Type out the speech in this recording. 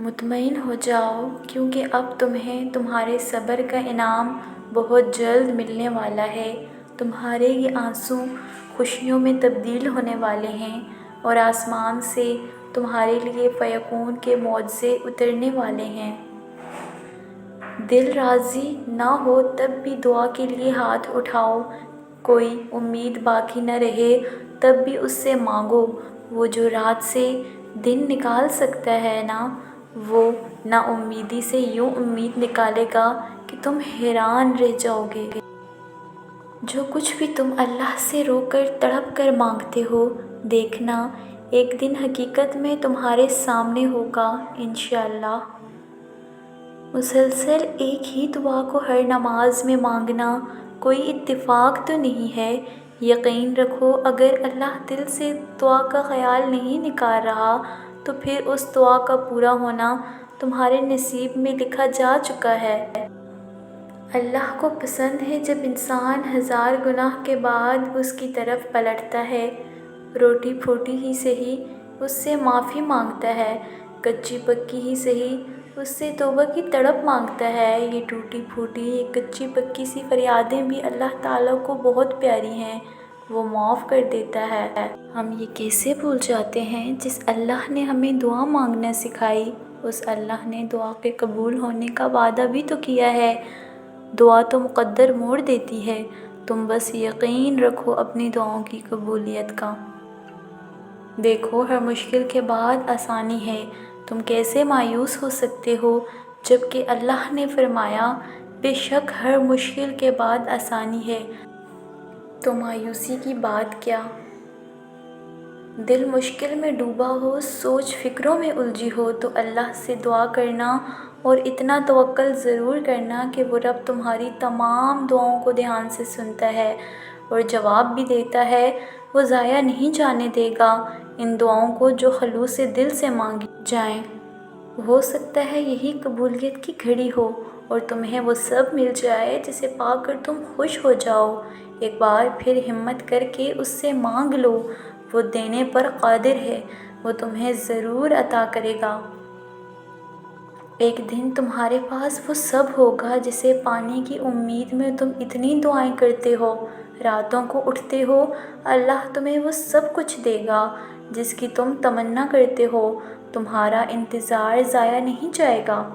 مطمئن ہو جاؤ کیونکہ اب تمہیں تمہارے صبر کا انعام بہت جلد ملنے والا ہے۔ تمہارے یہ آنسو خوشیوں میں تبدیل ہونے والے ہیں اور آسمان سے تمہارے لیے فیکون کے معجزے اترنے والے ہیں۔ دل راضی نہ ہو تب بھی دعا کے لیے ہاتھ اٹھاؤ، کوئی امید باقی نہ رہے تب بھی اس سے مانگو۔ وہ جو رات سے دن نکال سکتا ہے نا، وہ نا امیدی سے یوں امید نکالے گا کہ تم حیران رہ جاؤ گے۔ جو کچھ بھی تم اللہ سے رو کر تڑپ کر مانگتے ہو، دیکھنا ایک دن حقیقت میں تمہارے سامنے ہوگا انشاءاللہ۔ مسلسل ایک ہی دعا کو ہر نماز میں مانگنا کوئی اتفاق تو نہیں ہے۔ یقین رکھو اگر اللہ دل سے دعا کا خیال نہیں نکال رہا تو پھر اس دعا کا پورا ہونا تمہارے نصیب میں لکھا جا چکا ہے۔ اللہ کو پسند ہے جب انسان ہزار گناہ کے بعد اس کی طرف پلٹتا ہے، روٹی پھوٹی ہی سہی اس سے معافی مانگتا ہے، کچی پکی ہی سہی اس سے توبہ کی تڑپ مانگتا ہے۔ یہ ٹوٹی پھوٹی، یہ کچی پکی سی فریادیں بھی اللہ تعالیٰ کو بہت پیاری ہیں، وہ معاف کر دیتا ہے۔ ہم یہ کیسے بھول جاتے ہیں جس اللہ نے ہمیں دعا مانگنا سکھائی، اس اللہ نے دعا کے قبول ہونے کا وعدہ بھی تو کیا ہے۔ دعا تو مقدر موڑ دیتی ہے، تم بس یقین رکھو اپنی دعاؤں کی قبولیت کا۔ دیکھو ہر مشکل کے بعد آسانی ہے، تم کیسے مایوس ہو سکتے ہو جبکہ اللہ نے فرمایا بے شک ہر مشکل کے بعد آسانی ہے، تو مایوسی کی بات کیا؟ دل مشکل میں ڈوبا ہو، سوچ فکروں میں الجھی ہو تو اللہ سے دعا کرنا اور اتنا توکل ضرور کرنا کہ وہ رب تمہاری تمام دعاؤں کو دھیان سے سنتا ہے اور جواب بھی دیتا ہے، وہ ضائع نہیں جانے دے گا ان دعاؤں کو جو خلوص دل سے مانگی جائیں۔ ہو سکتا ہے یہی قبولیت کی گھڑی ہو اور تمہیں وہ سب مل جائے جسے پا کر تم خوش ہو جاؤ۔ ایک بار پھر ہمت کر کے اس سے مانگ لو، وہ دینے پر قادر ہے، وہ تمہیں ضرور عطا کرے گا۔ ایک دن تمہارے پاس وہ سب ہوگا جسے پانے کی امید میں تم اتنی دعائیں کرتے ہو، راتوں کو اٹھتے ہو، اللہ تمہیں وہ سب کچھ دے گا جس کی تم تمنا کرتے ہو، تمہارا انتظار ضائع نہیں جائے گا۔